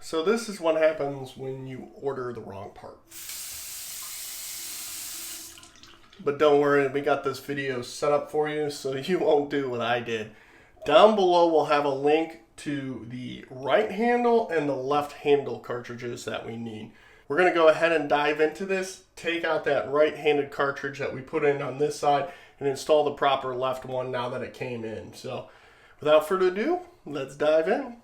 So this is what happens when you order the wrong part. But don't worry, we got this video set up for you so you won't do what I did. Down below we'll have a link to the right handle and the left handle cartridges that we need. We're going to go ahead and dive into this, take out that right-handed cartridge that we put in on this side, and install the proper left one now that it came in. So without further ado, let's dive in.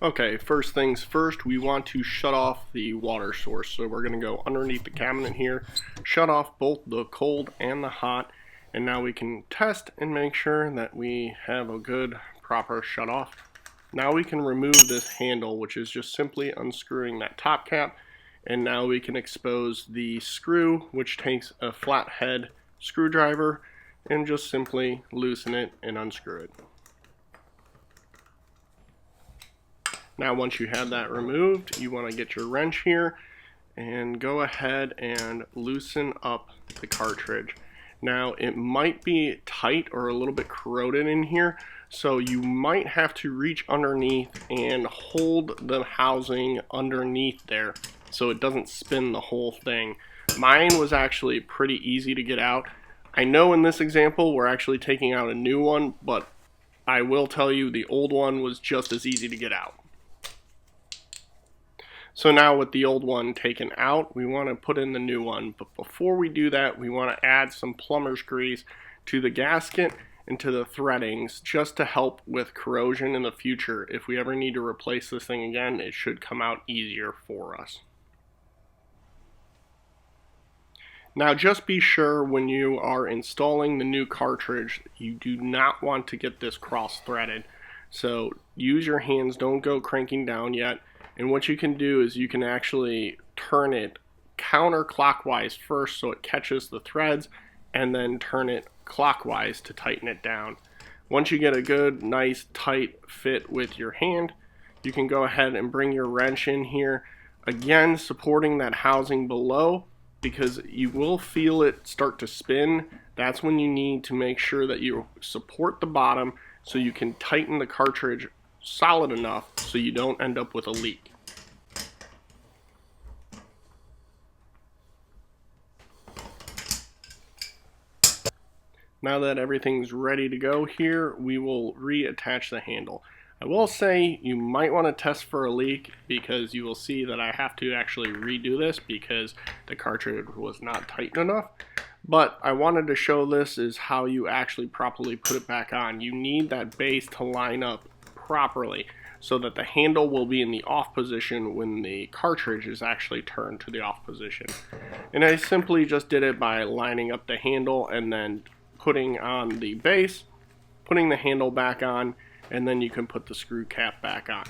Okay, first things first, we want to shut off the water source. So we're going to go underneath the cabinet here, shut off both the cold and the hot, and now we can test and make sure that we have a good, proper shut off. Now we can remove this handle, which is just simply unscrewing that top cap, and now we can expose the screw, which takes a flathead screwdriver, and just simply loosen it and unscrew it. Now once you have that removed, you want to get your wrench here and go ahead and loosen up the cartridge. Now it might be tight or a little bit corroded in here, so you might have to reach underneath and hold the housing underneath there so it doesn't spin the whole thing. Mine was actually pretty easy to get out. I know in this example we're actually taking out a new one, but I will tell you the old one was just as easy to get out. So now with the old one taken out, we want to put in the new one. But before we do that, we want to add some plumber's grease to the gasket and to the threadings just to help with corrosion in the future. If we ever need to replace this thing again, it should come out easier for us. Now just be sure when you are installing the new cartridge, you do not want to get this cross-threaded. So use your hands, don't go cranking down yet. And what you can do is you can actually turn it counterclockwise first so it catches the threads, and then turn it clockwise to tighten it down. Once you get a good, nice, tight fit with your hand, you can go ahead and bring your wrench in here, again supporting that housing below, because you will feel it start to spin. That's when you need to make sure that you support the bottom so you can tighten the cartridge solid enough so you don't end up with a leak. Now that everything's ready to go here, we will reattach the handle. I will say you might want to test for a leak, because you will see that I have to actually redo this because the cartridge was not tight enough. But I wanted to show this is how you actually properly put it back on. You need that base to line up properly so that the handle will be in the off position when the cartridge is actually turned to the off position. And I simply just did it by lining up the handle and then putting on the base, putting the handle back on, and then you can put the screw cap back on.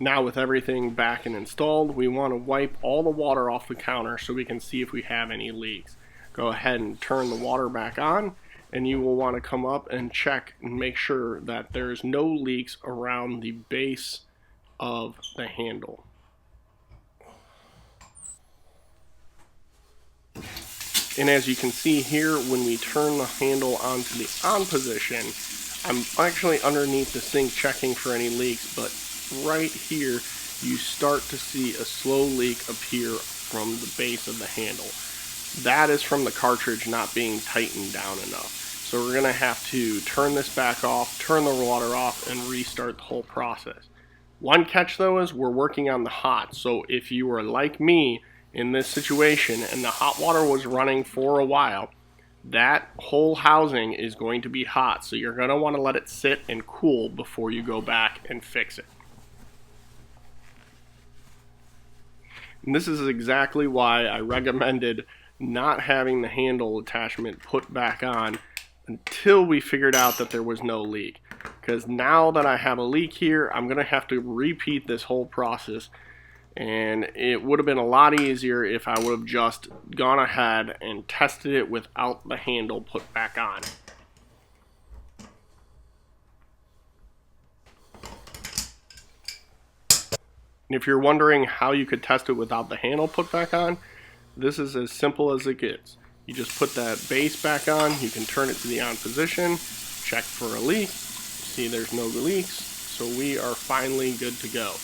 Now with everything back and installed, we want to wipe all the water off the counter so we can see if we have any leaks. Go ahead and turn the water back on, and you will want to come up and check and make sure that there's no leaks around the base of the handle. And as you can see here, when we turn the handle onto the on position, I'm actually underneath the sink checking for any leaks, but right here you start to see a slow leak appear from the base of the handle. That is from the cartridge not being tightened down enough. So we're going to have to turn this back off, turn the water off, and restart the whole process. One catch though is we're working on the hot, so if you were like me in this situation and the hot water was running for a while, that whole housing is going to be hot, so you're going to want to let it sit and cool before you go back and fix it. And this is exactly why I recommended not having the handle attachment put back on until we figured out that there was no leak. Because now that I have a leak here, I'm going to have to repeat this whole process. And it would have been a lot easier if I would have just gone ahead and tested it without the handle put back on. And if you're wondering how you could test it without the handle put back on, this is as simple as it gets. You just put that base back on, you can turn it to the on position, check for a leak, see there's no leaks, so we are finally good to go.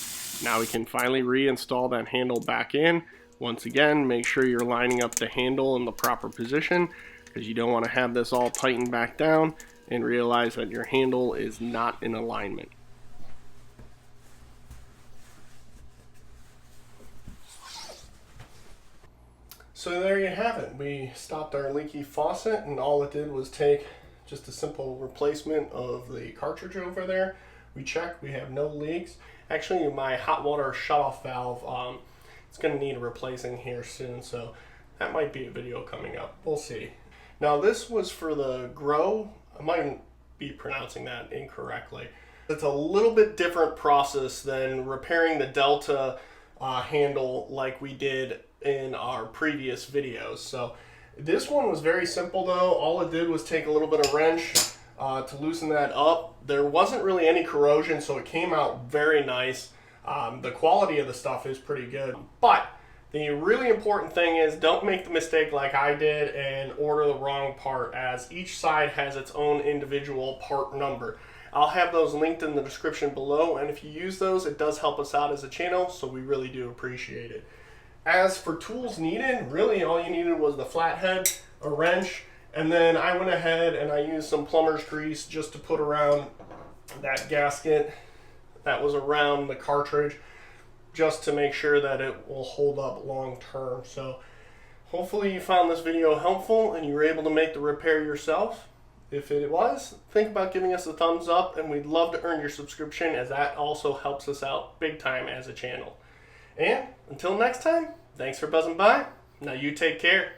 Now we can finally reinstall that handle back in. Once again, make sure you're lining up the handle in the proper position, because you don't want to have this all tightened back down and realize that your handle is not in alignment. So there you have it. We stopped our leaky faucet, and all it did was take just a simple replacement of the cartridge over there. We checked, we have no leaks. Actually, my hot water shutoff valve, it's going to need replacing here soon, so that might be a video coming up. We'll see. Now this was for the Grohe. I might be pronouncing that incorrectly. It's a little bit different process than repairing the Delta handle like we did in our previous videos. So this one was very simple though. All it did was take a little bit of wrench to loosen that up. There wasn't really any corrosion, so it came out very nice. The quality of the stuff is pretty good, but the really important thing is don't make the mistake like I did and order the wrong part, as each side has its own individual part number. I'll have those linked in the description below, and if you use those, it does help us out as a channel, so we really do appreciate it. As for tools needed, really all you needed was the flathead, a wrench, and then I went ahead and I used some plumber's grease just to put around that gasket that was around the cartridge, just to make sure that it will hold up long term. So hopefully you found this video helpful and you were able to make the repair yourself. If it was, think about giving us a thumbs up, and we'd love to earn your subscription, as that also helps us out big time as a channel. And until next time, thanks for buzzing by. Now you take care.